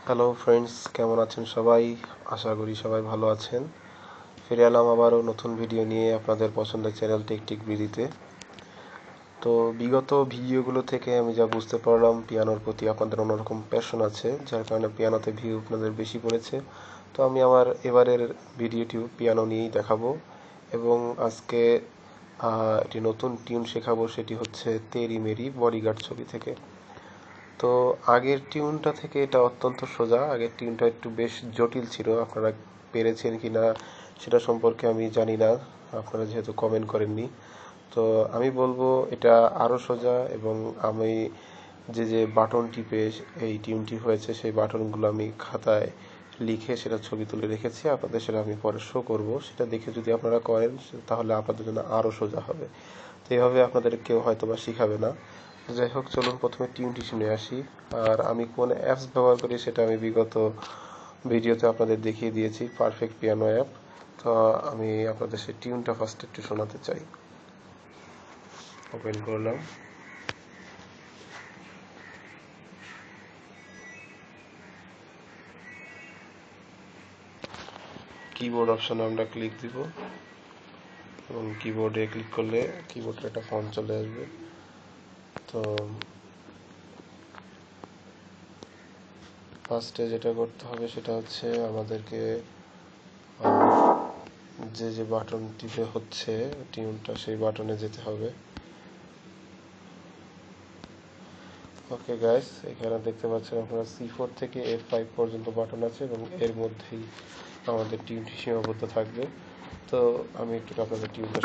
Hello friends, কেমন আছেন সবাই? আশা করি সবাই ভালো আছেন। ফিরে এলাম আবারও নতুন ভিডিও নিয়ে আপনাদের পছন্দের চ্যানেল টেকটিক বিডিতে। তো বিগত ভিডিওগুলো থেকে আমি যা বুঝতে পারলাম, পিয়ানোর প্রতি আপনাদের অন্যরকম প্যাশন আছে, যার কারণে পিয়ানোতে ভিউ আপনাদের বেশি পড়েছে। তো আমি আমার এবারের ভিডিওটিও পিয়ানো নিয়েই দেখাবো এবং আজকে একটি নতুন টিউন শেখাবো, সেটি হচ্ছে তেরি মেরি বডিগার্ড ছবি থেকে। তো আগের টিউনটা থেকে এটা অত্যন্ত সোজা। আগের টিউনটা একটু বেশ জটিল ছিল, আপনারা পেরেছেন কি না সেটা সম্পর্কে আমি জানি না, আপনারা যেহেতু কমেন্ট করেননি। তো আমি বলবো এটা আরও সোজা, এবং আমি যে বাটন টিপে এই টিউনটি হয়েছে সেই বাটনগুলো আমি খাতায় লিখে সেটা ছবি তুলে রেখেছি, আপনাদের সেটা আমি পরে শো করব। সেটা দেখে যদি আপনারা করেন তাহলে আপনাদের জন্য আরও সোজা হবে। তো এইভাবে আপনাদের কেউ হয়তো বা শিখাবে না। যাই হোক, চলুন প্রথমে টিউনটি শুনে আসি। আর আমি কোন অ্যাপস ব্যবহার করি সেটা আমি বিগত ভিডিওতে আপনাদের দেখিয়ে দিয়েছি, পারফেক্ট পিয়ানো অ্যাপ। তো আমি আপনাদের সেই টিউনটা ফার্স্ট একটু শোনাতে চাই। ওপেন করলাম। কিবোর্ড অপশনে আমরা ক্লিক দিব এবং কিবোর্ডে ক্লিক করলে কিবোর্ডের একটা ফন্ট চলে আসবে। তো ফার্স্টে যেটা করতে হবে সেটা হচ্ছে আমাদেরকে যে বাটন টিপে হচ্ছে টিউনটা সেই বাটনে যেতে হবে। ওকে গাইস, এখানে দেখতে পাচ্ছেন আপনারা C4 থেকে F5 পর্যন্ত বাটন আছে এবং এর মধ্যেই আমাদের টিউনটি সীমাবদ্ধ থাকবে। তো আমি একটু আপনাদের টিউনটা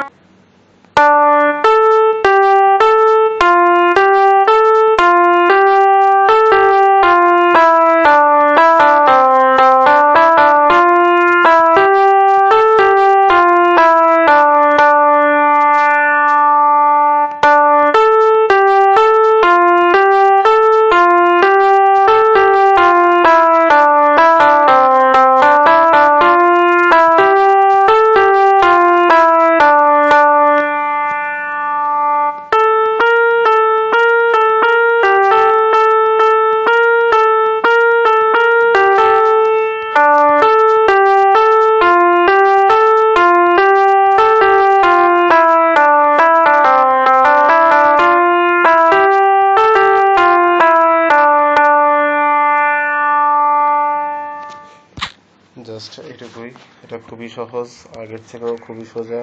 জাস্ট এটুকুই। এটা খুবই সহজ, আগের থেকেও খুবই সোজা।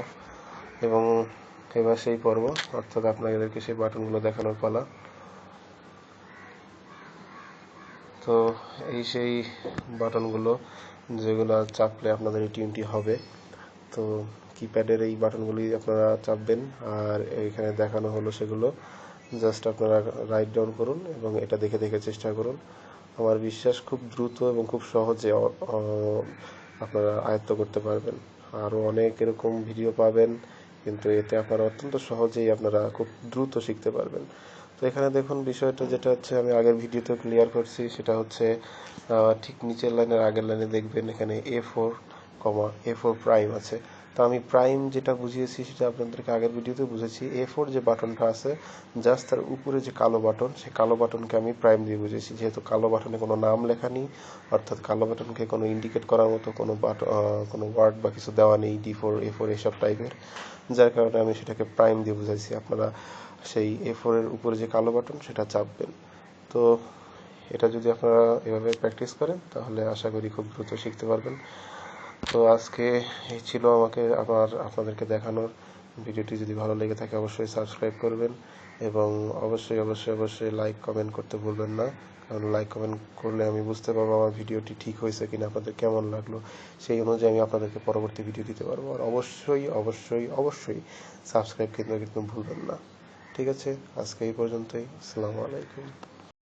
এবং এবার সেই পর্ব, অর্থাৎ আপনাদেরকে সেই বাটনগুলো দেখানোর পালা। তো এই সেই বাটনগুলো যেগুলো চাপলে আপনাদের এই টিউনটি হবে। তো কিপ্যাডের এই বাটনগুলি আপনারা চাপবেন, আর এইখানে দেখানো হলো সেগুলো জাস্ট আপনারা রাইট ডাউন করুন এবং এটা দেখে দেখে চেষ্টা করুন। আমার বিশ্বাস খুব দ্রুত এবং খুব সহজে আপনারা আয়ত্ত করতে পারবেন। আরও অনেক এরকম ভিডিও পাবেন, কিন্তু এতে আপনারা অত্যন্ত সহজেই আপনারা খুব দ্রুত শিখতে পারবেন। তো এখানে দেখুন বিষয়টা যেটা হচ্ছে, আমি আগের ভিডিওতে ক্লিয়ার করছি, সেটা হচ্ছে ঠিক নিচের লাইনের আগের লাইনে দেখবেন এখানে A4, A4 প্রাইম আছে। তো আমি প্রাইম যেটা বুঝিয়েছি সেটা আপনাদেরকে আগের ভিডিওতে বুঝেছি। A4 যে বাটনটা আছে, জাস্ট তার উপরে যে কালো বাটন, সেই কালো বাটনকে আমি প্রাইম দিয়ে বুঝেছি, যেহেতু কালো বাটনে কোনো নাম লেখা নেই, অর্থাৎ কালো বাটনকে কোনো ইন্ডিকেট করার মতো কোনো ওয়ার্ড বা কিছু দেওয়া নেই, D4 A4 এসব টাইপের, যার কারণে আমি সেটাকে প্রাইম দিয়ে বুঝাইছি। আপনারা সেই A4 এর উপরে যে কালো বাটন সেটা চাপবেন। তো এটা যদি আপনারা এভাবে প্র্যাকটিস করেন তাহলে আশা করি খুব দ্রুত শিখতে পারবেন। তো আজকে এই ছিল আপনাদেরকে দেখানোর। ভিডিওটি যদি ভালো লেগে থাকে অবশ্যই সাবস্ক্রাইব করবেন এবং অবশ্যই লাইক কমেন্ট করতে ভুলবেন না, কারণ লাইক কমেন্ট করলে আমি বুঝতে পারবো আমার ভিডিওটি ঠিক হয়েছে কিনা, আপনাদের কেমন লাগলো, সেই অনুযায়ী আমি আপনাদেরকে পরবর্তী ভিডিও দিতে পারবো। আর অবশ্যই সাবস্ক্রাইব কিন্তু ভুলবেন না। ঠিক আছে, আজকে এই পর্যন্তই। আসসালামু আলাইকুম।